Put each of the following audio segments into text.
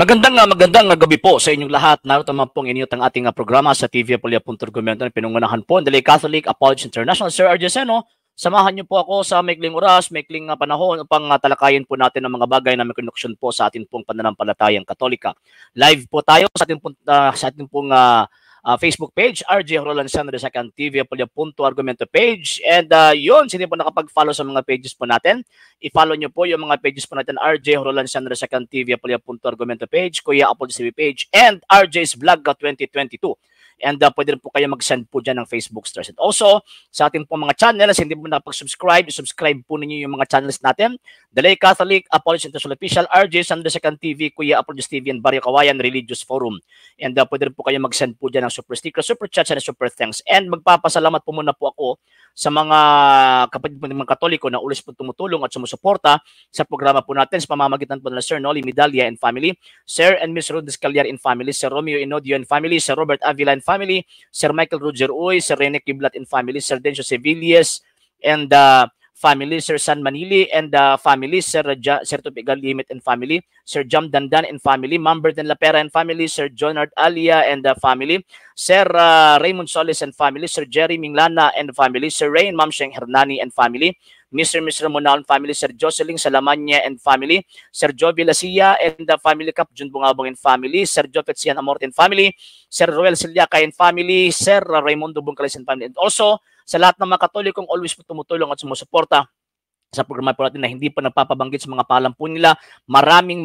Magandang gabi po sa inyong lahat. Narito naman pong iniyot ang ating programa sa TV Apolia.Argumento na pinungunahan po ng Catholic Apology International. Sir RJ Seno, samahan niyo po ako sa maikling oras, maikling panahon upang talakayin po natin ang mga bagay na may koneksyon po sa ating pong pananampalatayang Katolika. Live po tayo sa ating pong Facebook page, RJ Roland Seno II TV Apolia.Argumento page. And yun, sino po nakapag-follow sa mga pages po natin? I-follow nyo po yung mga pages po natin, RJ Roland Seno II TV Apolia.Argumento page, Kuya Apple TV page, and RJ's Vlog 2022. And pwede rin po kayo mag-send po dyan ng Facebook stars. And also, sa ating po mga channels, hindi po nakapag-subscribe, subscribe po ninyo yung mga channels natin. The Lay Catholic, Apology International Official, RJ Seno II TV, Kuya Apple TV, and Barrio Kawayan Religious Forum. And pwede rin po kayo mag-send po dyan ng super sticker, super chats, and super thanks. And magpapasalamat po muna po ako sa mga kapatid po ng mga Katoliko na ulis po tumutulong at sumusuporta sa programa po natin sa pamamagitan po ng Sir Noli Medalia and family, Sir and Miss Ruth Descaliar and family, Sir Romeo Inodio and family, Sir Robert Avila and family, Sir Michael Roger Uy, Sir Rene Kiblat and family, Sir Dencio Sevillas and family, Sir San Manili and family, Sir Tupigal Limit and family, Sir Jam Dandan and family, Ma'am Berten Lapera and family, Sir Jonard Alia and family, Sir Raymond Solis and family, Sir Jerry Minglana and family, Sir Rain Ma'am Sheng Hernani and family, Mr. Ramonal and family, Sir Jocelyn Salamanya and family, Sir Jovi Lasia and the family, Cap Jun Bungabong and family, Sir Jofet Sian Amort and family, Sir Roel Siliaca and family, Sir Raimundo Bungcalis and family, and also sa lahat ng mga Katolikong always po tumutulong at sumusuporta sa programa po natin na hindi pa nagpapabanggit sa mga paalam po nila. Maraming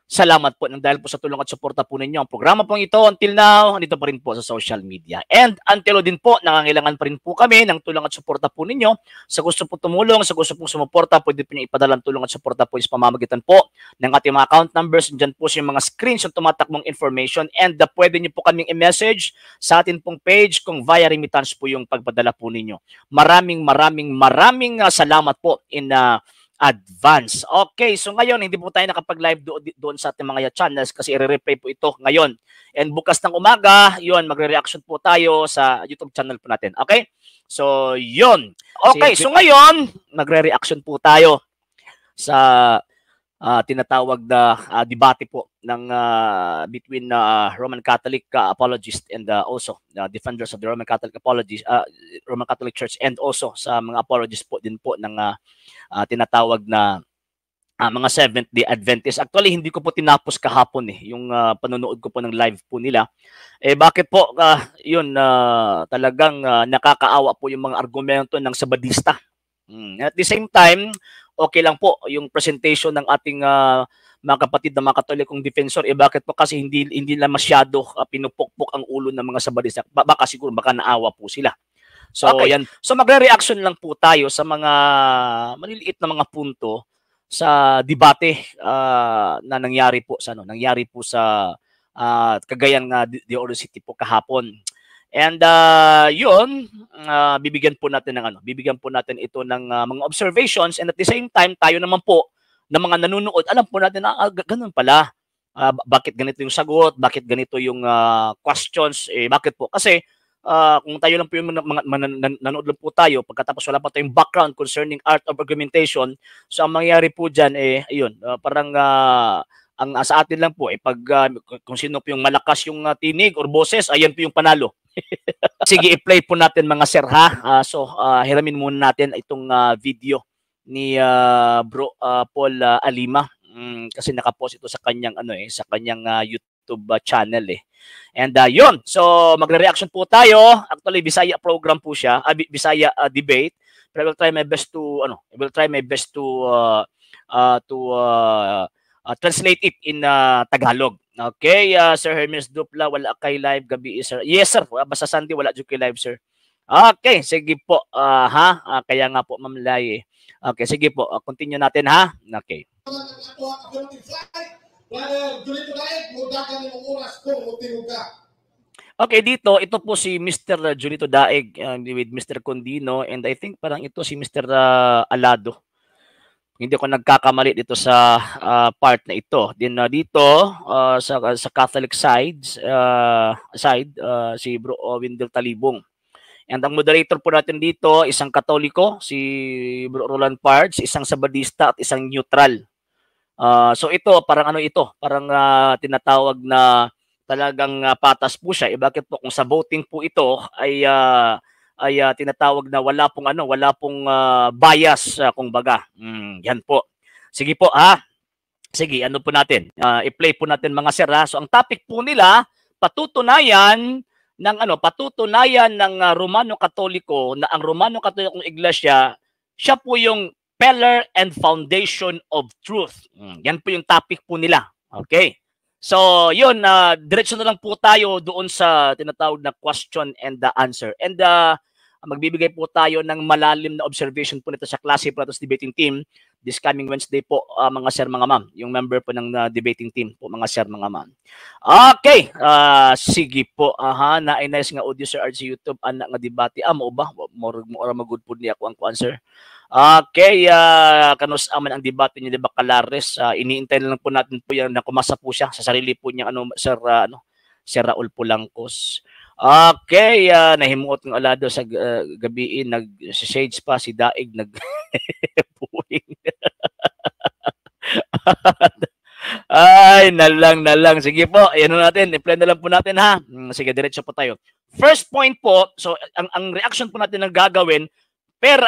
salamat po dahil po sa tulong at suporta po ninyo. Ang programa pong ito until now, andito pa rin po sa social media. And until din po, nangangailangan pa rin po kami ng tulong at suporta po ninyo. Sa gusto po tumulong, sa gusto pong sumuporta, pwede po nyo ipadala ang tulong at suporta po sa pamamagitan po ng ating mga account numbers. Diyan po yung mga screens yung tumatakbong information. And pwede nyo po kaming i-message sa atin pong page kung via remittance po yung pagpadala po ninyo. Maraming salamat po in advance. Okay, so ngayon hindi po tayo nakapag-live doon sa ating mga channels kasi i-replay po ito ngayon. And bukas ng umaga, yun, magre-reaction po tayo sa YouTube channel po natin. Okay? So, yun. Okay, so ngayon, magre-reaction po tayo sa tinatawag na debate po ng between Roman Catholic apologists and also defenders of the Roman Catholic Roman Catholic Church, and also sa mga apologists po din po ng tinatawag na mga Seventh-day Adventists. Actually, hindi ko po tinapos kahapon yung panonood ko po ng live po nila. Bakit po yun talagang nakakaawa po yung mga argumento ng Sabadista. At the same time, okay lang po yung presentation ng ating mga kapatid na mga Katolikong defensor. Bakit po kasi hindi na masyado pinupukpok ang ulo ng mga Sabadista. Baka siguro baka naawa po sila. So okay. Yan. So magre-reaction lang po tayo sa mga maliliit na mga punto sa debate na nangyari po sa Cagayan de Oro City po kahapon. And yun, bibigyan po natin ito ng mga observations, and at the same time tayo naman po ng mga nanonood, alam po natin na ganun pala. Bakit ganito yung sagot, bakit ganito yung questions, bakit po? Kasi kung tayo lang po yung nanonood lang po tayo, pagkatapos wala pa tayong background concerning art of argumentation, so ang mangyayari po dyan, ayun, parang ang sa atin lang po, pag kung sino po yung malakas yung tinig or boses, ayan po yung panalo. Sige, i-play po natin mga sir ha. So hiramin muna natin itong video ni Bro Paul Alima kasi naka-post ito sa kanyang sa kanyang YouTube channel And yun, so magre-reaction po tayo. Actually Bisaya program po siya, Bisaya debate. But I will try my best to translate it in Tagalog. Okay, Sir Hermes Dupla, wala kay live gabi, sir. Yes, sir. Basta Sunday, wala dyan kay live, sir. Okay, sige po. Kaya nga po, Ma'am Lai. Okay, sige po. Continue natin, ha? Okay. Okay, dito, ito po si Mr. Julito Daig with Mr. Condino, and I think parang ito si Mr. Alado. Hindi ako nagkakamali dito sa part na ito. Din dito sa Catholic side si Bro Windel Talibong. And ang moderator po natin dito, isang Katoliko, si Bro Roland Pards, isang Sabadista at isang neutral. So ito, parang ano ito, parang tinatawag na talagang patas po siya. Bakit po kung sa voting po ito ay tinatawag na wala pong bias kumbaga. Yan po. Sige po Sige, ano po natin? I-play po natin mga sir ha. So ang topic po nila, patutunayan ng Romano Katoliko na ang Romano Katolikong Iglesia, siya po yung pillar and foundation of truth. Yan po yung topic po nila. Okay. So, yun, diretso na lang po tayo doon sa tinatawag na question and the answer. And magbibigay po tayo ng malalim na observation po nito sa klase po natin debating team this coming Wednesday po, mga sir, mga ma'am. Yung member po ng debating team po, mga sir, mga ma'am. Okay, sige po. Nice nga audio sir sa YouTube, anak nga debate. Mo ba? More magud po niya ako ang answer. Okay, kanus aman ang debate niya, di ba, Calares? Iniintay lang po natin po yan na kumasa po siya sa sarili po niya, Sir Raul Pulangkos. Okay, nahimuot ng alado sa gabi, nag-shades pa si Daig, nag-puwing. Ay, nalang. Sige po, ayan natin, i-plan na lang po natin ha. Sige, diretso po tayo. First point po, so ang reaction po natin na gagawin per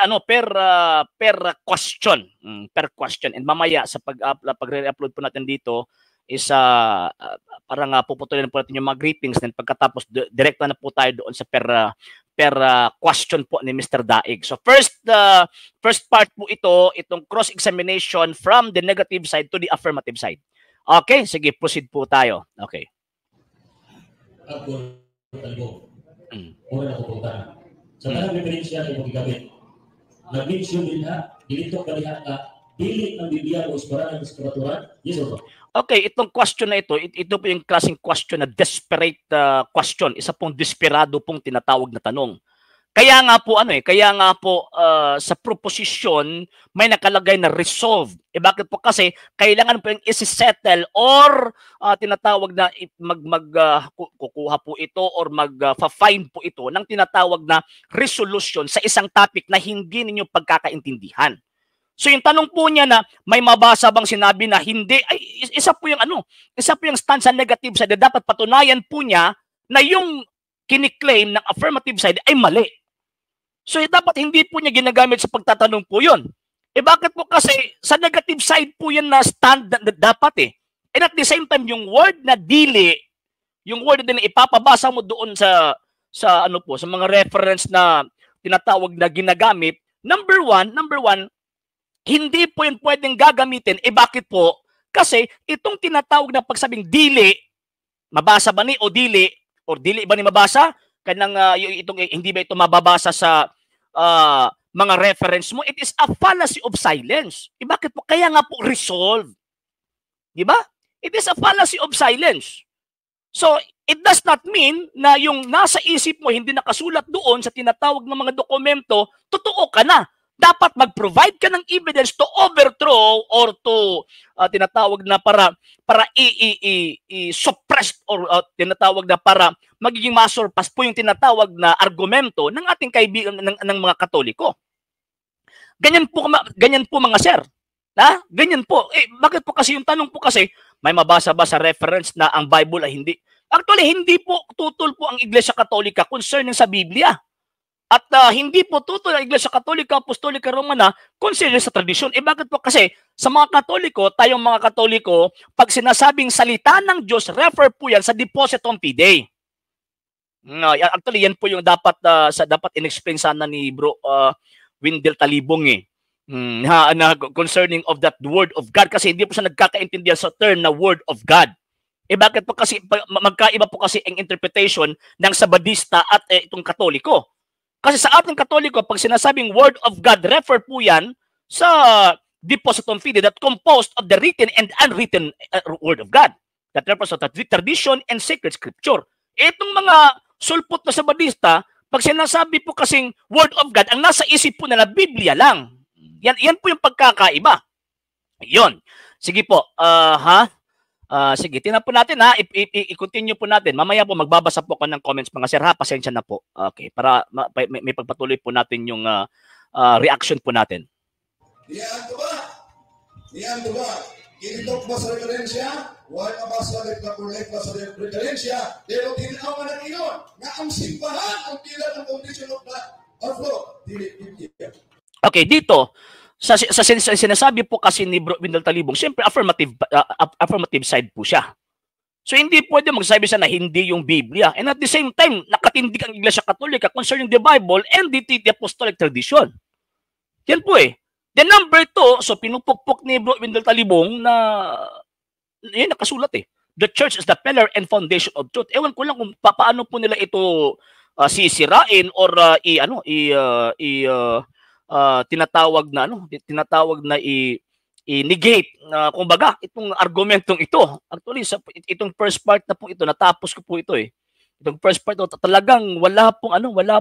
question. Per question. And mamaya sa pag-re-upload po natin dito, is parang puputulin po natin yung mga greetings, then pagkatapos direkta na po tayo doon sa per question po ni Mr. Daig. So first part po itong cross-examination from the negative side to the affirmative side. Okay, sige, proceed po tayo. Okay. Sa tanang referensya ay magigabit. Nag-mention din dilitok ka diha ka, dili ang Biblia o isparaan sa kabaturan? Yes or no? Okay, itong question na ito po yung klaseng question na desperate question. Isa pong desperado pong tinatawag na tanong. Kaya nga po sa proposition may nakalagay na resolve. Bakit po? Kasi kailangan po yung isi-settle or tinatawag na kukuha po ito or mag-find po ito ng tinatawag na resolution sa isang topic na hindi ninyo pagkakaintindihan. So yung tanong po niya na may mabasa bang sinabi na hindi, ay isa po yung stance sa negative side na dapat patunayan po niya na yung kiniklaim ng affirmative side ay mali. So dapat hindi po niya ginagamit sa pagtatanong po yun. Bakit po? Kasi sa negative side po yan na stand dapat And at the same time, yung word na dili, yung word na ipapabasa mo doon sa mga reference na tinatawag na ginagamit, number one, hindi po yun pwedeng gagamitin. Bakit po? Kasi itong tinatawag na pagsabing dili, mabasa ba ni o dili ba ni mabasa? Kanang hindi ba ito mababasa sa mga reference mo? It is a fallacy of silence. Bakit po? Kaya nga po resolve. Di ba? It is a fallacy of silence. So, it does not mean na yung nasa isip mo hindi nakasulat doon sa tinatawag ng mga dokumento, totoo ka na. Dapat mag-provide ka ng evidence to overthrow or to tinatawag na para i-suppress or tinatawag na para magiging masurpass po yung tinatawag na argumento ng ating kaibigan ng mga Katoliko. Ganyan po mga sir. Ganyan po. Bakit po? Kasi yung tanong po kasi, may mabasa ba sa reference na ang Bible ay hindi? Actually, hindi po tutol po ang Iglesia Katolika concerning sa Biblia. At hindi po tutol ang Iglesia Katolika, Apostolika Romana concerning sa tradisyon. Bakit po? Kasi sa mga Katoliko, tayong mga Katoliko, pag sinasabing salita ng Diyos, refer po yan sa Depositum Fidei. Actually, yan po yung dapat in-explain sana ni Bro Windel Talibong concerning of that word of God, kasi hindi po siya nagkakaintindihan sa term na word of God. Bakit po? Kasi magkaiba po kasi ang interpretation ng Sabadista at itong Katoliko. Kasi sa ating Katoliko, pag sinasabing word of God, refer po yan sa Depositum Fidei that composed of the written and unwritten word of God. That refers to the tradition and sacred scripture. Itong mga sulpot na Sabadista, pag sinasabi po kasing word of God, ang nasa isip po nila, Biblia lang. Yan po yung pagkakaiba. Yon. Sige po. Sige, tingnan po natin i-continue po natin. Mamaya po magbabasa po ako ng comments mga sir pasensya na po. Okay, para may pagpatuloy po natin yung reaction po natin. Niyan to ba? Initok ba sa referensya? Wala ba sa correct ba sa referensya? Pero tinaw nga ng iyon na ang simbahan ang tila ng condition of law. Okay, dito, sa sinasabi po kasi ni Bro Wendell Talibong, siyempre affirmative side po siya. So hindi pwede magsabi siya na hindi yung Biblia. And at the same time, nakatindig ang Iglesia Katolika concerning the Bible and the apostolic tradition. Yan po eh. Then number 2, so pinupukpok ni Bro Wendell Talibong na yun nakasulat eh. The church is the pillar and foundation of truth. Ewan ko lang kung paano po nila ito sisirain or tinatawag na i-negate kumbaga itong argumentong ito. Actually itong first part na po ito natapos ko po ito eh. Itong first part talagang wala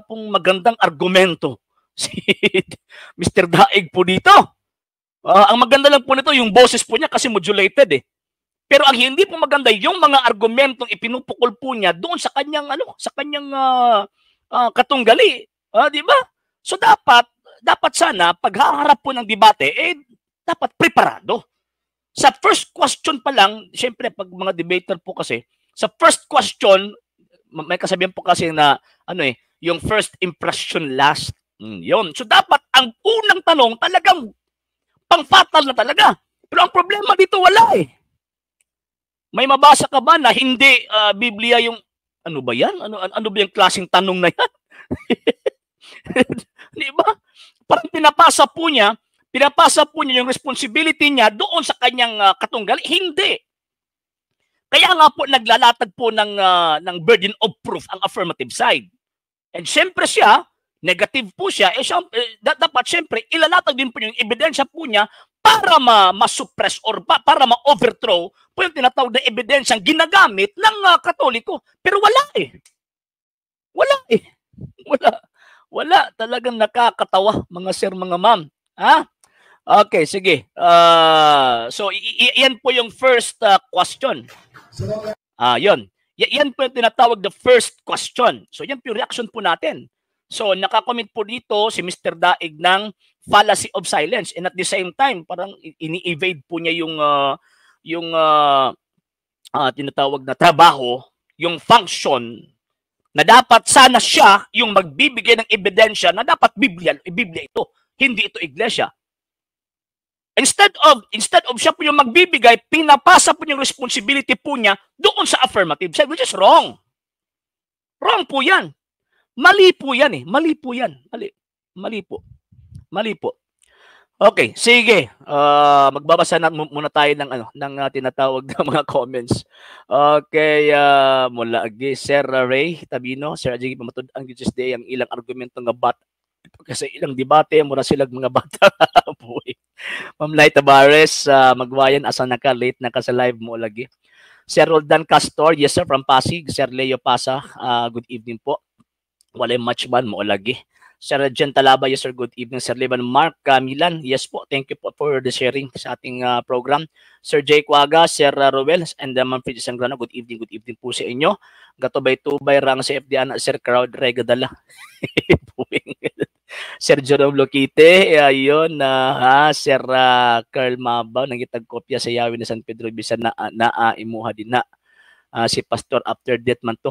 pong magandang argumento si Mr. Daig po dito. Ang maganda lang po nito yung boses po niya kasi modulated eh. Pero ang hindi po maganda yung mga argumentong ipinupukol po niya doon sa kanyang katunggali, di ba? So dapat sana paghaharap po ng debate dapat preparado. Sa first question pa lang, syempre pag mga debater po kasi, sa first question may kasabihan po kasi na yung first impression last. Yun. So dapat ang unang tanong talagang pang-fatal na talaga. Pero ang problema dito wala eh. May mabasa ka ba na hindi Biblia yung ano ba yan? Ano ba yung klaseng tanong na yan? Di ba? Parang pinapasa po niya yung responsibility niya doon sa kanyang katunggali. Hindi. Kaya nga po naglalatag po ng burden of proof ang affirmative side. And syempre siya, negative po siya, dapat syempre ilalatag din po yung ebidensya po niya para ma-suppress or para ma-overthrow po yung tinatawag na ebidensyang ginagamit ng Katoliko. Pero wala eh. Wala. Talagang nakakatawa mga sir, mga ma'am. Ha? Okay, sige. So, yan po yung first question. Yun. Yan po yung tinatawag the first question. So, yan po yung reaction po natin. So, nakakomment po dito si Mr. Daig ng fallacy of silence. And at the same time, parang ini-evade po niya yung tinatawag na trabaho, yung function na dapat sana siya yung magbibigay ng ebidensya na dapat Biblia ito, hindi ito iglesia. Instead of siya po yung magbibigay, pinapasa po yung responsibility po niya doon sa affirmative side, which is wrong. Wrong po yan. Mali po yan eh. Mali po. Okay, sige. Magbabasa na muna tayo ng tinatawag na mga comments. Okay, mula agi Sir Ray Tabino, Sir Ajigi pamatud ang Tuesday ang ilang argumento nga kasi ilang debate mura sila mga bata. Ma'am Lai Tabares, magwayan asa naka late na ka sa live mo lagi. Sir Roldan Castor, yes sir, from Pasig. Sir Leo Pasa, good evening po. Walay much man mo lagi. Sir Jen Talaba, yes sir, good evening. Sir Levan Mark Milan, yes po, thank you po for the sharing sa ating program. Sir Jay Quaga, Sir Roel, and Manfred Sangrano, good evening po sa inyo. Gatubay-tubay rang sa FDN, Sir Crowd Regadala. Sir Jerome Loquite, ayun, Sir Carl Mabaw, nangitag kopya sa Yahweh na San Pedro, bisan na imuha din na. Si Pastor after death man to.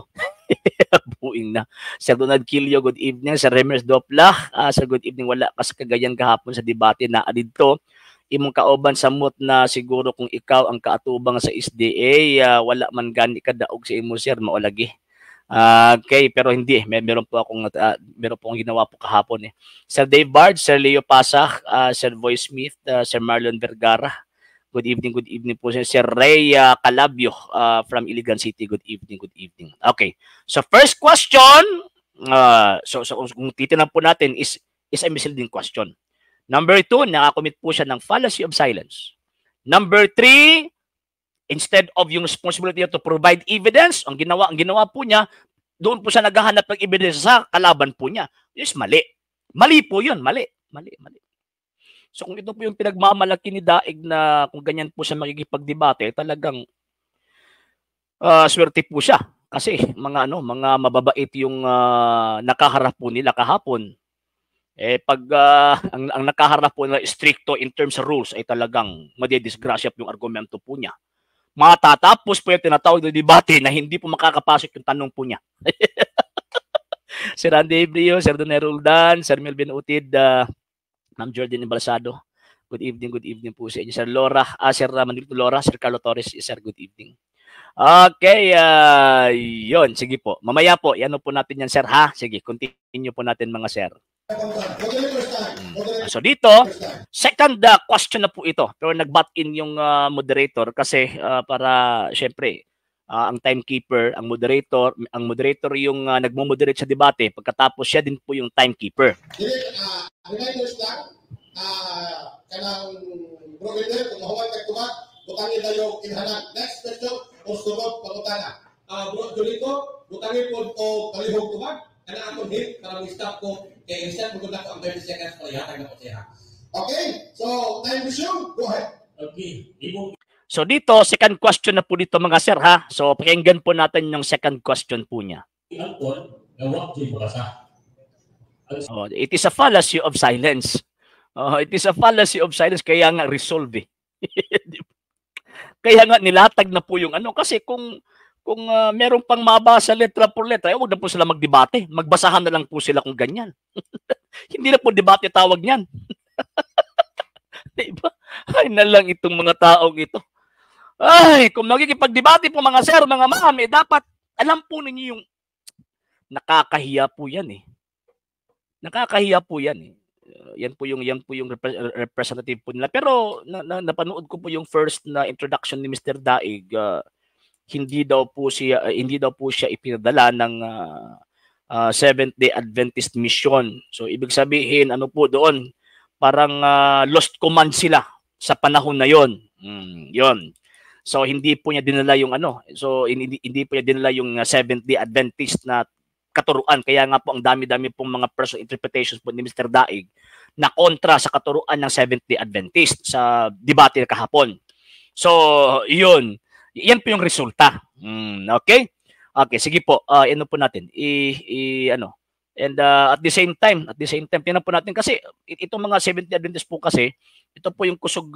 Buing na. Sir Donald Quilio, good evening. Sir Remers Dopla, sir, good evening. Wala kas kagayan kahapon sa debate na adito. Imong kauban samot na siguro kung ikaw ang kaatubang sa SDA, wala man gani ka daog sa imo sir, maulagi. Okay, pero hindi. Meron po akong ginawa po kahapon eh. Sir Dave Bard, Sir Leo Pasach, Sir Voice Smith, Sir Marlon Vergara. Good evening po Sir Ray Calabio from Iligan City. Good evening. Okay. So first question, so kung titingnan po natin is a misleading question. Number 2, nakakomit po siya ng fallacy of silence. Number 3, instead of yung responsibility to provide evidence, ang ginawa po niya, doon po siya naghahanap ng evidence sa kalaban po niya. Yes, mali. Mali po 'yun, mali. So kung ito po yung pinagmamalaki ni Daig na kung ganyan po siya makikipagdebate, talagang swerte po siya. Kasi mga mababait yung nakaharap po nila kahapon. Pag ang nakaharap po na stricto in terms of rules ay talagang madidisgrasya po yung argumento po niya. Matatapos po yung tinatawag na debate na hindi po makakapasok yung tanong po niya. Sir Andy Ebrio, Sir Donero Roldan, Sir Melvin Utid, Ma'am Jordan Embalsado. Good evening po sa inyo. Sir Laura, Sir Manilito Laura, Sir Carlo Torres, Sir, good evening. Okay, yun, sige po. Mamaya po, yan po natin yan, Sir, ha? Sige, continue po natin mga Sir. So dito, second question na po ito. Pero nag-butt in yung moderator kasi para, syempre, ang timekeeper, ang moderator yung nagmo-moderate sa debate. Pagkatapos siya din po yung timekeeper. Reminders lang, kanang provider, kung mahuwag kagtubag, butangin na yung inhanan. Next question, o sunod pangutana. Bro Jolito, butangin po o kalihog tubag, kana akong hit para mag-stop ko, kaya instead maganda ko ang 30 seconds para yatag na po siya. Okay, so time resume, go ahead. Okay, so dito, second question na po dito mga Sir, ha? So pakinggan po natin yung second question po niya. It is a fallacy of silence. It is a fallacy of silence, kaya nga resolve. Kaya nga nilatag na po yung ano. Kasi kung meron pang mabasa letra por letra, huwag na po sila magdebate. Magbasahan na lang po sila kung ganyan. Hindi na po debate tawag niyan. Diba? Ay na lang itong mga taong ito. Ay, kung magkikipagdebate po mga Sir, mga ma'am, dapat alam po ninyo yung nakakahiya po yan eh. Nakakahiya po yan eh. Yan po yung representative po nila. Pero napanood ko po yung first na introduction ni Mr. Daig. Hindi daw po siya ipinadala ng Seventh-day Adventist mission. So ibig sabihin ano po doon, parang lost command sila sa panahon na yon. Yon. So hindi po niya dinala yung ano. So hindi po niya dinala yung Seventh-day Adventist na katuruan. Kaya nga po ang dami-dami pong mga personal interpretations po ni Mr. Daig na kontra sa katuruan ng Seventh-day Adventist sa debate kahapon. So, yun. Yan po yung resulta. Okay? Okay, sige po. Ano po natin? Ano? And at the same time, tingnan po natin kasi itong mga Seventh-day Adventist po kasi, ito po yung kusog,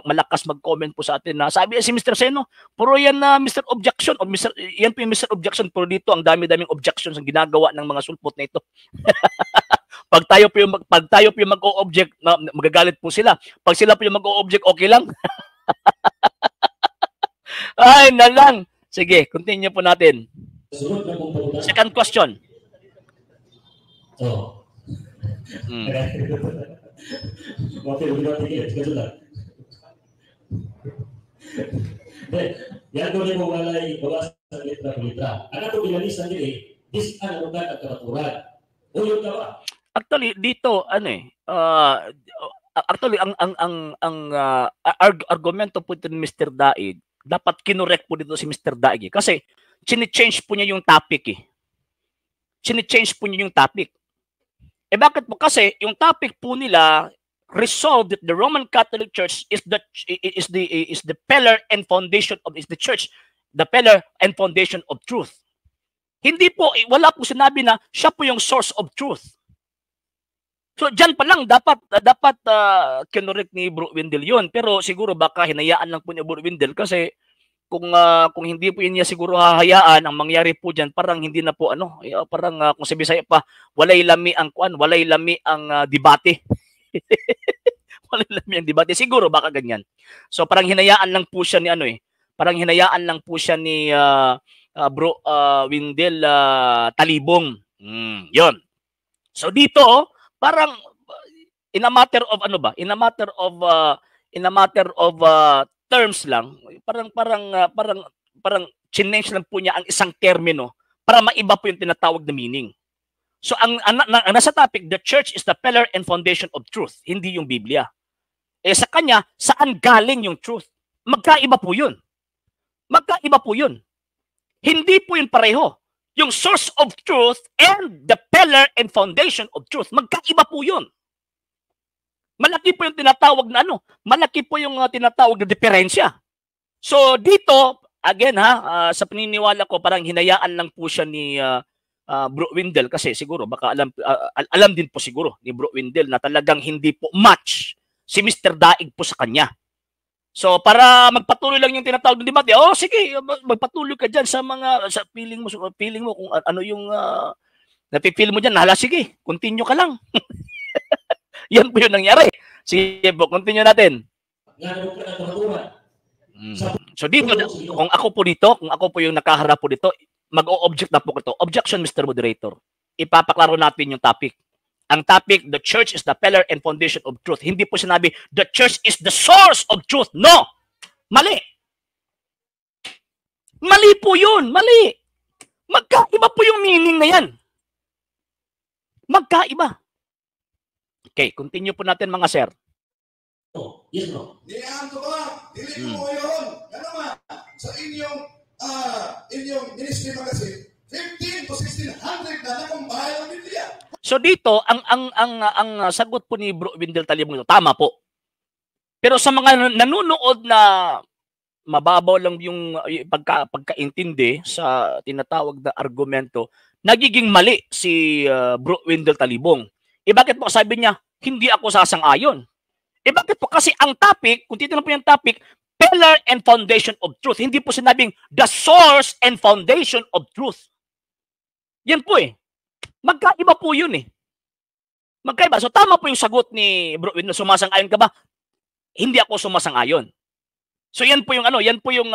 malakas mag-comment po sa atin na sabi si Mr. Seno, puro yan na Mr. Objection, o yan po yung Mr. Objection, pero dito ang dami-daming objections ang ginagawa ng mga sulpot na ito. Pag tayo po yung mag-o-object, magagalit po sila. Pag sila po yung mag-o-object, okay lang. Ay, na lang. Sige, continue po natin. Second question. Oh. Yan ko mo walay bawas sa letra por letra. Ano to binalisan dili? This ano ka kataturan. Uyo ka ba? Actually dito ano actually ang argumento po ni Mr. Daig, dapat kinorek po dito si Mr. Daig kasi chine-change po niya yung topic eh. Chine-change po niya yung topic. Bakit po? Kasi yung topic po nila resolved that the Roman Catholic Church is the pillar and foundation of the church, the pillar and foundation of truth. Hindi po, wala po sinabi na siya po yung source of truth. So diyan pa lang dapat kinorek ni Bro Wendell yun. Pero siguro baka hinayaan lang po ni Bro Wendell kasi kung hindi po niya siguro hahayaan, ang mangyari po diyan parang hindi na po parang kung sa Bisaya pa walay lami ang debate. Walay lami ang debate siguro baka ganyan. So parang hinayaan lang po siya ni parang hinayaan lang po siya ni Bro Wendell Talibong. Yon. So dito parang in a matter of terms lang, parang change lang po niya ang isang termino para maiba po yung tinatawag na meaning. So ang nasa topic, the church is the pillar and foundation of truth, hindi yung Biblia. Sa kanya, saan galing yung truth? Magkaiba po yun. Magkaiba po yun. Hindi po yun pareho. Yung source of truth and the pillar and foundation of truth, magkaiba po yun. Malaki po yung tinatawag na malaki po yung tinatawag na diferensya. So dito, again sa paniniwala ko, parang hinayaan lang po siya ni Bro Windel, kasi siguro baka alam din po siguro ni Bro Windel na talagang hindi po match si Mr. Daig po sa kanya. So para magpatuloy lang yung tinatawag ng debate, oh sige, magpatuloy ka diyan sa mga sa feeling mo kung ano yung napipil mo diyan. Hala, sige, continue ka lang. Yan po yung nangyari. Sige po, continue natin. So dito, kung ako po yung nakaharap po dito, mag-o-object na po ito. Objection, Mr. Moderator. Ipapaklaro natin yung topic. Ang topic, the church is the pillar and foundation of truth. Hindi po sinabi, the church is the source of truth. No! Mali! Mali po yun! Mali! Magkaiba po yung meaning na yan. Magkaiba. Okay, continue po natin mga sir. Yes, bro. Diyan ko ba? Dili ko yun. Ano ma? Sa inyong ministry magazine, 15 to 1600 na nakumbahay ang Biblia. So dito, ang sagot po ni Bro Windel Talibong ito, tama po. Pero sa mga nanonood na mababaw lang yung pagkaintindi sa tinatawag na argumento, nagiging mali si Bro Windel Talibong. Bakit po sabi niya, hindi ako sasang-ayon? Bakit po? Kasi ang topic, kung titignan po yung topic, pillar and foundation of truth. Hindi po sinabing the source and foundation of truth. Yan po eh. Magkaiba po yun eh. Magkaiba. So tama po yung sagot ni Bro Windel. Sumasang-ayon ka ba? Hindi ako sumasang-ayon. So yan po yung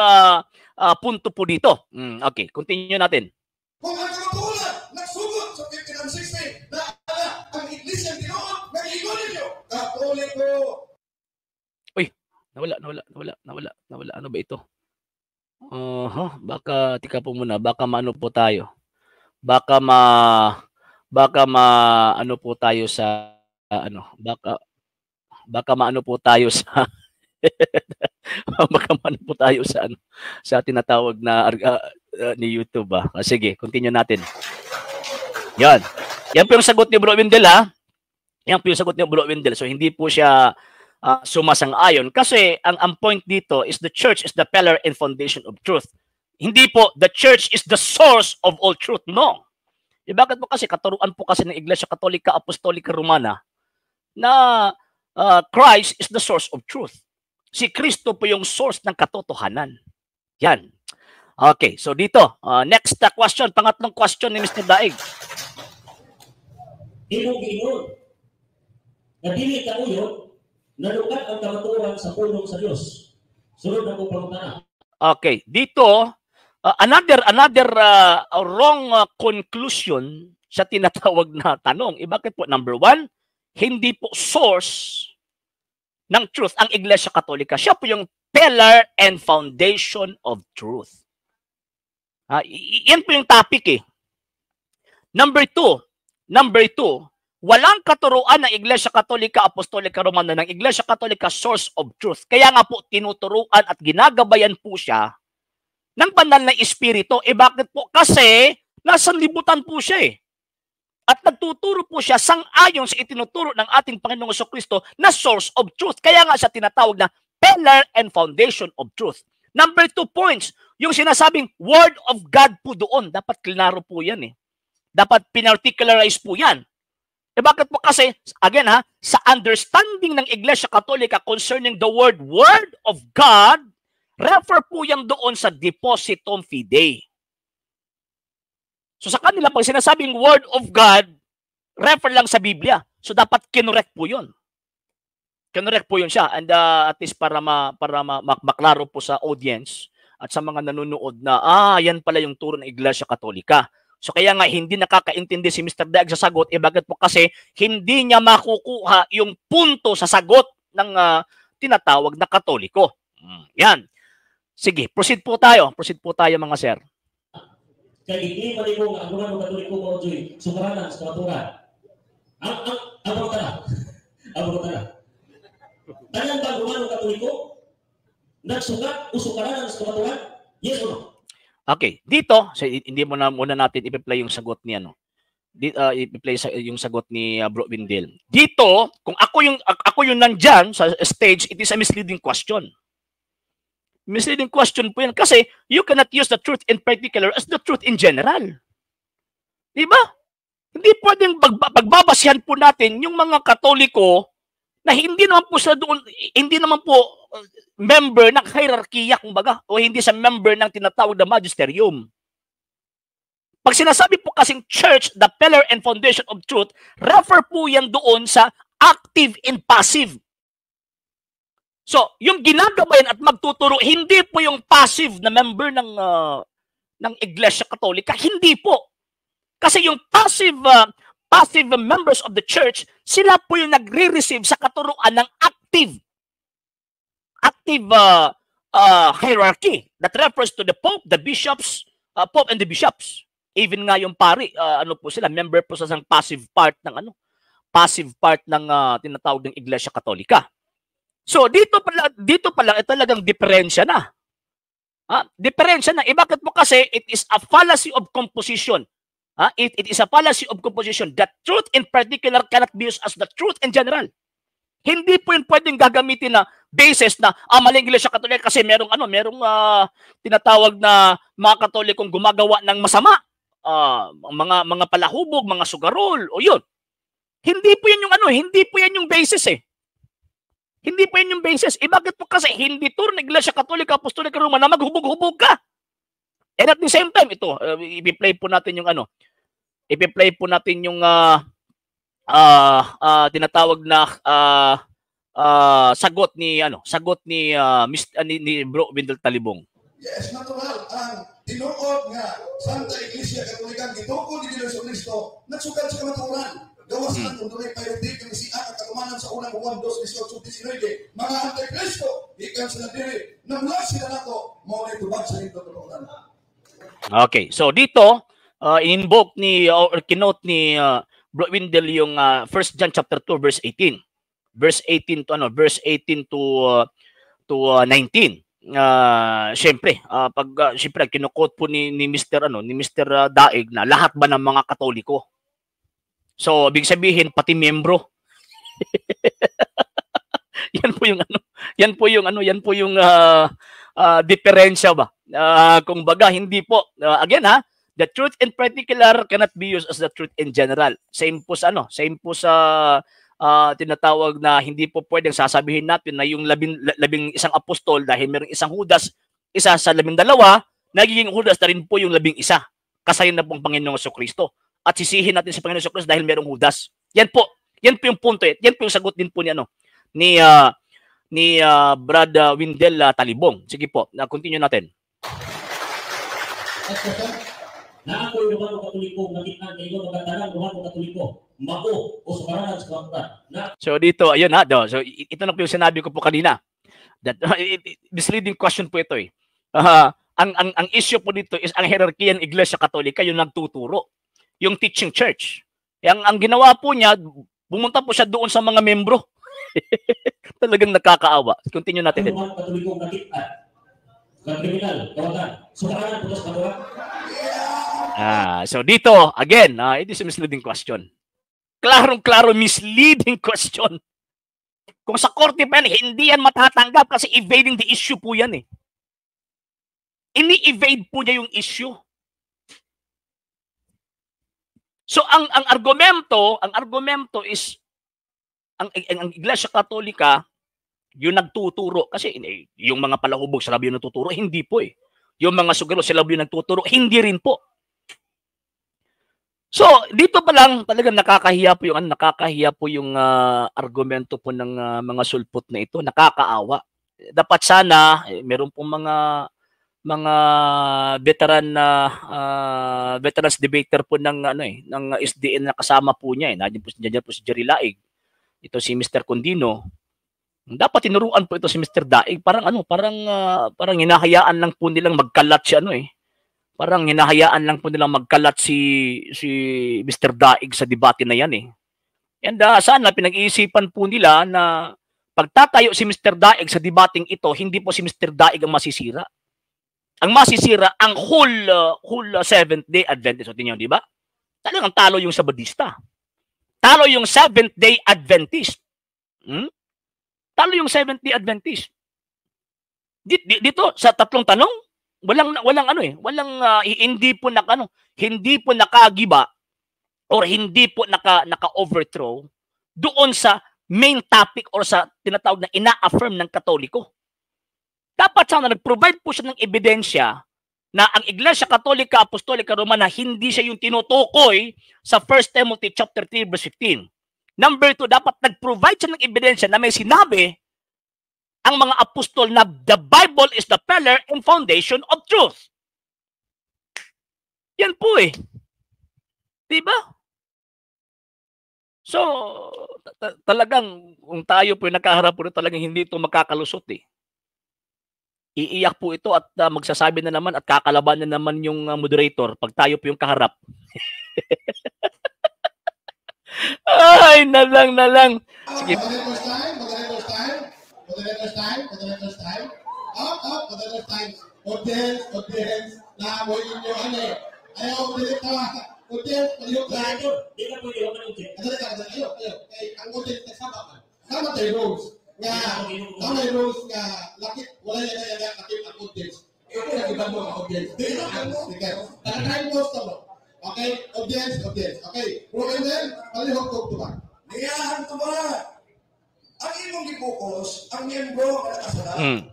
punto po dito. Okay, continue natin. Kung ang kamatulan, nagsugot sa 15 and 16, na ang iglesia tinoon, nag-igon ninyo. Katuloy ko. Uy, nawala. Ano ba ito? Baka, tika po muna, baka maano po tayo. Baka ano po tayo sa, baka maano po tayo sa, baka maano po tayo sa, sa tinatawag na, ni YouTube ba? Sige, continue natin. Yan. Yan po yung sagot ni Bro Windel ha. Yan po yung sagot ni Bro Windel. So hindi po siya sumasang-ayon kasi ang point dito is the church is the pillar and foundation of truth. Hindi po the church is the source of all truth. No. Bakit po kasi katuruan po kasi ng Iglesia Katolika Apostolika Romana na Christ is the source of truth. Si Kristo po yung source ng katotohanan. Yan. Okay, so dito, next question, pangatlong question ni Mr. Daig. Ingon, na dili ka uyo, nalukat ang kamaturan sa pulong sa Diyos. Sunod na po pangutana. Okay, dito, another wrong conclusion sa tinatawag na tanong. Bakit po? Number one, hindi po source ng truth ang Iglesia Katolika. Siya po yung pillar and foundation of truth. Yan po yung topic eh. Number two, walang katuruan ng Iglesia Katolika Apostolika Romana ng Iglesia Katolika source of truth. Kaya nga po tinuturuan at ginagabayan po siya ng banal na espiritu. Bakit po? Kasi nasa libutan po siya eh. At nagtuturo po siya sang-ayon sa itinuturo ng ating Panginoong Jesucristo na source of truth. Kaya nga siya tinatawag na pillar and foundation of truth. Number 2 points, yung sinasabing word of God po doon. Dapat klaro po yan eh. Dapat pinarticularize po yan. Bakit po? Kasi, again sa understanding ng Iglesia Katolika concerning the word of God, refer po yan doon sa depositum fidei. So sa kanila, pag sinasabing word of God, refer lang sa Biblia. So dapat kinorek po yun. Kinorek po yun siya. And at least para maklaro po sa audience at sa mga nanonood na, yan pala yung turo ng Iglesia Katolika. So kaya nga hindi nakakaintindi si Mr. Daig sa sagot. Bakit po? Kasi hindi niya makukuha yung punto sa sagot ng tinatawag na Katoliko. Yan. Sige, proceed po tayo. Proceed po tayo mga sir. Kaya hindi maligo ang mga Katoliko mo dyan, sumaranan sa kamaturan. Ang mga Tanang ba ang Katoliko? Nagsukat o sumaranan sa kamaturan? Yes or no? Okay, dito, so, hindi muna natin i-play yung sagot ni i-play yung sagot ni Bro Windel. Dito, kung ako yung nandyan sa stage, it is a misleading question. Misleading question po yan kasi you cannot use the truth in particular as the truth in general. Di ba? Hindi pwedeng pagbabasyan po natin yung mga Katoliko na hindi naman po sa doon, hindi naman po member ng hierarkiya, kumbaga, o hindi sa member ng tinatawag na magisterium. Pag sinasabi po kasing church, the pillar and foundation of truth, refer po yan doon sa active and passive. So, yung ginagabayan at magtuturo, hindi po yung passive na member ng Iglesia Katolika, hindi po. Kasi yung passive members of the church, sila po yung nagre-receive sa katuruan ng active hierarchy that refers to the Pope, the bishops, Pope and the bishops. Even nga yung pari, ano po sila, member po sa passive part ng tinatawag ng Iglesia Katolika. So dito pa lang talagang diferensya na. Diferensya na. Bakit mo kasi it is a fallacy of composition. It is a fallacy of composition. The truth in particular cannot be used as the truth in general. Hindi po yun pwedeng gagamitin na basis na mali ang Iglesia Katolika kasi merong tinatawag na mga Katolikong gumagawa ng masama. Mga palahubog, mga sugarol, o yun. Hindi po yan yung basis eh. Hindi po yan yung basis. Bakit po kasi hindi to ng Iglesia Katolika, Apostolika Roma na maghubog-hubog ka. And at the same time, ito, ipi-play po natin yung tinatawag na sagot ni Bro Wendell Talibong. Yes, natural ang tinuod nga Santa Iglesia Katolika gitukod ni Jesucristo nagsugad sa kamatuoran. Gawas man kung doon ay payrodik ang isian at kagumanan sa unang buwan 2:18-19 mga antikristo ikan sila diri namula sila nato mao na tubag sa ito katuoran. Okay, so dito in-invoke or kinote ni Bro Wendell yung 1 John chapter 2 verse 18. Verse 18 to 19. Siyempre, siyempre kino-quote po ni Mr. Daig na lahat ba ng mga Katoliko. So, ibig sabihin pati miyembro. Yan po yung diferensya ba? Kung baga hindi po. Again the truth in particular cannot be used as the truth in general. Same po sa tinatawag na hindi po pwedeng sasabihin natin na yung labing isang apostol dahil mayroong isang Judas, isa sa 12, nagiging Judas na rin po yung 11. Kasayon na pong Panginoong Jesucristo. At sisihin natin sa Panginoong Jesucristo dahil mayroong Judas. Yan po yung punto. Yan po yung sagot din po ni Brad Wendell Talibong. Sige po, continue natin. Na ako yung mga Katoliko, nakita kayo magandang mga Katoliko, mako o sumaranan sa kapatid. So dito, ayun so ito na po yung sinabi ko po kanina. That misleading question po ito eh. Ang issue po dito is ang hierarchy ng Iglesia Katolika yung nagtuturo, yung teaching church. Ang ginawa po niya, pumunta po siya doon sa mga membro. Talagang nakakaawa. Continue natin. Ang mga Katoliko nakita, kriminal, kawagan, sumaranan po sa kapatid. So dito, again, it is a misleading question. Klarong-klaro misleading question. Kung sa korte pa yan, hindi yan matatanggap kasi evading the issue po yan eh. Ini-evade po niya yung issue. So ang argumento is ang Iglesia Katolika yung nagtuturo kasi yung mga palahubog sila yung nagtuturo, hindi po eh. Yung mga sugaro sila yung nagtuturo, hindi rin po. So, dito pa lang talagang nakakahiya po yung argumento po ng mga sulpot na ito, nakakaawa. Dapat sana meron pong mga veterans debater po ng SDN na kasama po niya nandiyan po si Jerry Laig. Ito si Mr. Condino. Dapat tinuruan po ito si Mr. Daig. Parang hinahayaan lang po nilang magkalat si Parang hinahayaan lang po nilang magkalat si Mr. Daig sa debate na yan eh. And sana pinag-iisipan po nila na pagtatayo si Mr. Daig sa debating ito, hindi po si Mr. Daig ang masisira. Ang masisira, ang whole Seventh-day Adventist. O tingnan, di ba? Talagang talo yung Sabadista. Talo yung Seventh-day Adventist. Talo yung Seventh-day Adventist. Dito, sa tatlong tanong, walang hindi po nakagiba or hindi po naka-overthrow doon sa main topic or sa tinatawag na ina-affirm ng Katoliko. Dapat sana nag-provide po siya ng ebidensya na ang Iglesia Katolika Apostolika Romana hindi siya yung tinutukoy sa 1 Timothy chapter 3 verse 15. Number 2, dapat nag-provide siya ng ebidensya na may sinabi ang mga apostol na the Bible is the pillar and foundation of truth. Yan po eh. Diba? So, talagang kung tayo po yung nakaharap po talagang hindi ito makakalusot eh. Iiyak po ito at magsasabi na naman at kakalaban na naman yung moderator pag tayo po yung kaharap. Ay, nalang. Sige. Moderators time. Moderators time. Audience, na mo inyo ayaw, audience, palihog ka. Di ka pwede ako manuntin. Ayaw. Ang audience nagsama ka. Sama tayo rules. May rules nga lakit wala yan lakit ang audience. Ito yung iba mo ang audience. Naka-time post na mo. Okay, audience. Okay, Roland, palihog ko ito ba? Niyahan ito ba? Ang imong gibukos, ang miyembro nga nakasala,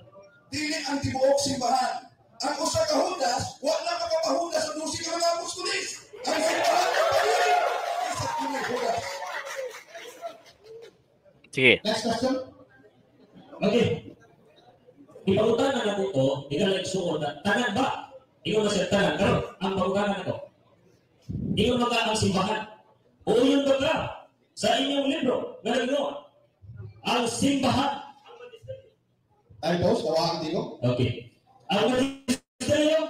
dili ang tibuok simbahan. Ang usa ka hudas, wala makapahudas sa 12 ka mga apostolis. Ang simbahan ang pagiging isa tunay hudas. Sige. Next question. Okay. Ipagutan na natin ito, ikaw lang suot na, tanan ba? Ikaw na siya tanan. Pero, ang pagutan na ito, ikaw mga ang simbahan. O yung baga, sa inyong libro, na nagnoon, ang simbahan. Time post, kawakan din ko. Okay. Ang magisteryo,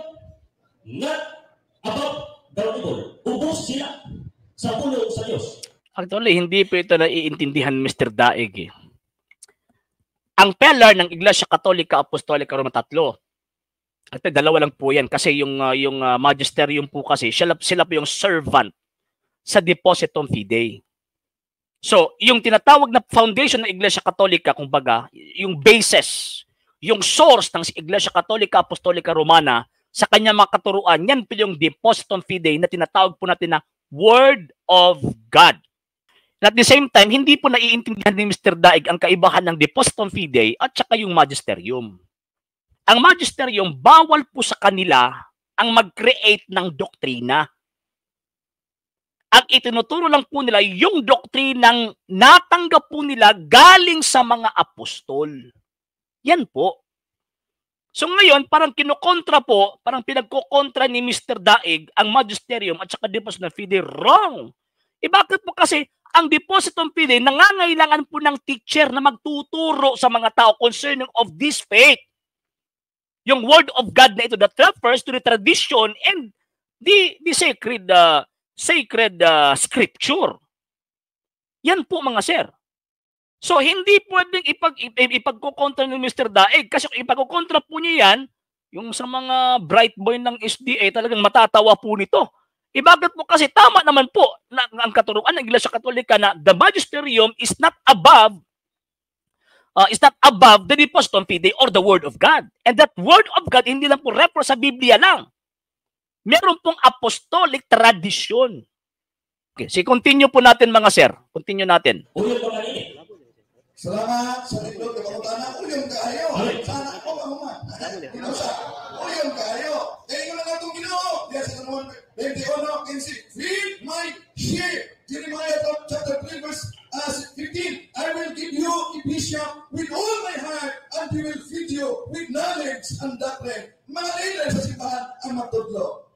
not above the table. Ubos sila sa pulo sa Diyos. Actually, hindi po ito naiintindihan Mr. Daig eh. Ang pillar ng Iglesia Katolika Apostolika Roma 3. At dalawa lang po yan kasi yung magisterium po kasi sila po yung servant sa Depositum Fidei. So, yung tinatawag na foundation ng Iglesia Katolika, kumbaga, yung basis, yung source ng Iglesia Katolika Apostolika Romana sa kanyang mga katuruan, yan po yung Depositum Fidei na tinatawag po natin na Word of God. At the same time, hindi po naiintindihan ni Mr. Daig ang kaibahan ng Depositum Fidei at saka yung magisterium. Ang magisterium, bawal po sa kanila ang mag-create ng doktrina. Ang itinuturo lang po nila yung doktrinang natanggap po nila galing sa mga apostol. Yan po. So ngayon, parang kinukontra po, parang pinagkukontra ni Mr. Daig ang magisterium at saka Depositum Fidei. Wrong! Bakit po kasi ang Depositum Fidei nangangailangan po ng teacher na magtuturo sa mga tao concerning of this faith. Yung Word of God na ito that refers to the tradition and the sacred scripture. Yan po mga sir. So hindi pwedeng ipagkukontra ni Mr. Daig kasi kung ipagkukontra po niya yan, yung sa mga bright boy ng SDA talagang matatawa po nito. Bakit po kasi tama naman po na ang katuruan ng Iglesia Katolika na the magisterium is not above the Depositum Fidei or the Word of God. And that Word of God hindi lang po refer sa Biblia lang. Meron pong apostolic tradition. Okay, so continue po natin mga sir. Continue natin. Ulo ba kanini? Salamat sa libro ng pangutana. Ulyong kaayo. Sana ako mahuman. Inusa. Ulyong kaayo. Tingnan na itong Ginoo. Diya sa naman 21:15. Feed my sheep. Jeremiah chapter 3 verse 15. I will give you a vision with all my heart and he will feed you with knowledge and doctrine. Mga leader sa simbahan ang matudlo.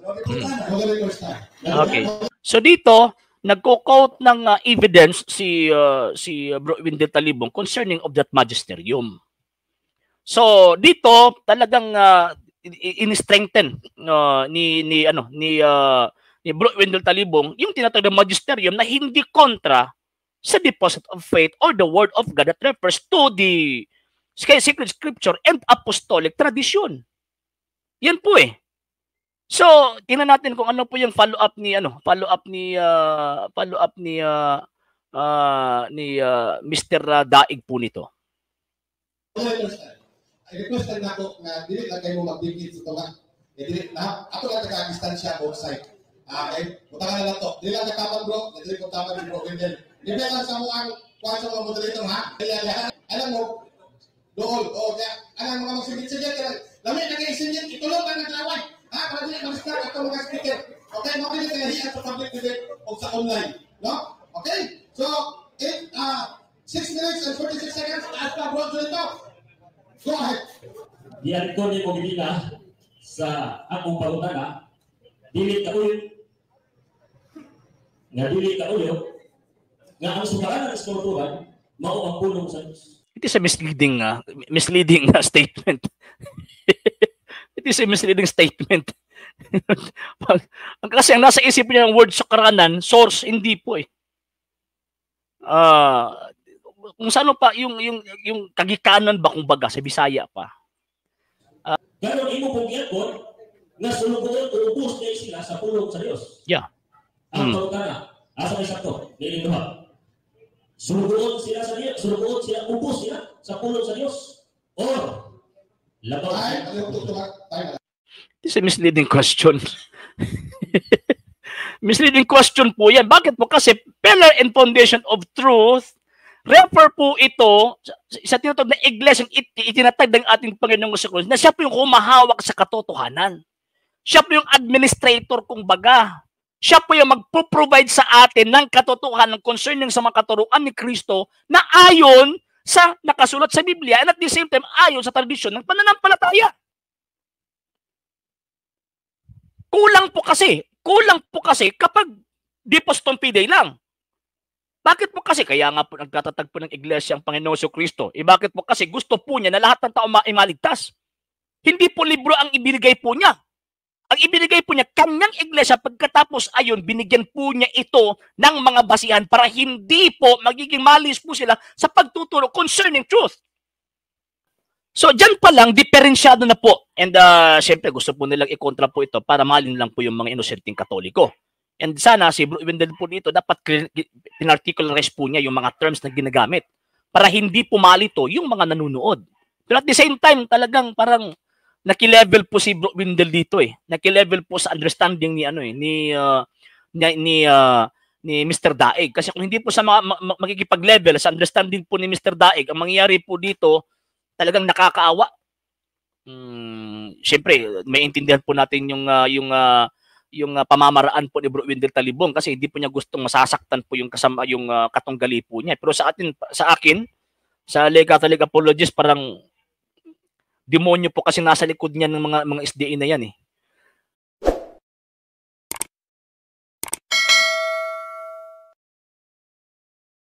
Moderators time. Okay. So dito, nagko-quote ng evidence si Bro Wendell Talibong concerning of that magisterium. So dito talagang in-strengthen ni Bro Wendell Talibong yung tinatawag na magisterium na hindi kontra sa deposit of faith or the word of God that refers to the sacred scripture and apostolic tradition. Yan po eh. So, tingnan natin kung ano po yung follow-up ni Mr. Daig po nito. I request na ako na dili lang kayo magbigit sa tunga. Dili na ako lang taga-distansya both side. Okay? Butangan na lang to. Di lang nagkapan bro, nagdali ko tama ni bro Wendell. Libre lang sa mo ang kuha sa mga moderator ha. Alam mo, doon, alam mga magsigit-sigit. Lamig nag-iisingit, itulog ang naglaway. Ha? Para di mag-start ito mga speaker. Okay? Makinig ka hiyan sa public debate o sa online. No? Okay? So, 6 minutes and 46 seconds. Taas pa bro, dito. Go ahead. Diyan ko ni mo gibila sa akong pangutana. Dili ka ulo. Nga dili ka ulo. Nga ang sumaranan sa kulturan, mao ang pulong sa Diyos. It is a misleading statement. It is a misleading statement. Kasi ang nasa isip niya ng word sukaranan, source, hindi po eh. Kung saan pa yung kagikanan ba kung baga sa Bisaya pa. Ganon imo pong giyapon na sulugoon o ubos na sila sa pulong sa Diyos. Yeah. Ang pangutana, asa may sakto, dili duha. Sulugoon sila sa Diyos, sulugoon sila, ubos sila sa pulong sa Diyos. Or labaw sila. This is a misleading question. Misleading question po yan. Bakit po? Kasi pillar and foundation of truth, refer po ito sa tinatawag na iglesia, itinatag ng ating Panginoong Hesus na siya po yung humahawak sa katotohanan. Siya po yung administrator kung baga. Siya po yung magpo-provide sa atin ng katotohanan concerning sa mga katuruan ni Kristo na ayon sa nakasulat sa Biblia and at the same time ayon sa tradisyon ng pananampalataya. Kulang po kasi kapag di postompide lang. Bakit po kasi? Kaya nga po nagtatatag po ng iglesia ang Panginoong Kristo. Bakit po kasi? Gusto po niya na lahat ng tao maimaligtas. Hindi po libro ang ibinigay po niya. Ang ibinigay po niya, kanyang iglesia, pagkatapos ayon, binigyan po niya ito ng mga basihan para hindi po magiging malis po sila sa pagtuturo concerning truth. So, dyan pa lang, diferensyado na po. And syempre, gusto po nilang ikontra po ito para malin lang po yung mga inosenteng Katoliko. And sana, si Bro Wendell po dito, dapat pinarticularize po niya yung mga terms na ginagamit para hindi pumalito yung mga nanunood. Pero at the same time, talagang parang naki-level po si Bro Wendell dito eh. Naki-level po sa understanding ni Mr. Daig. Kasi kung hindi po sa magkikipag-level sa understanding po ni Mr. Daig, ang mangyayari po dito, talagang nakakaawa. Siyempre, may intindihan po natin yung pamamaraan po ni Bro Wendell Talibong kasi hindi po niya gustong masasaktan po yung kasama yung katunggali po niya. Pero sa akin, sa Lay Catholic Apologist, parang demonyo po kasi nasa likod niya ng mga SDA na yan eh.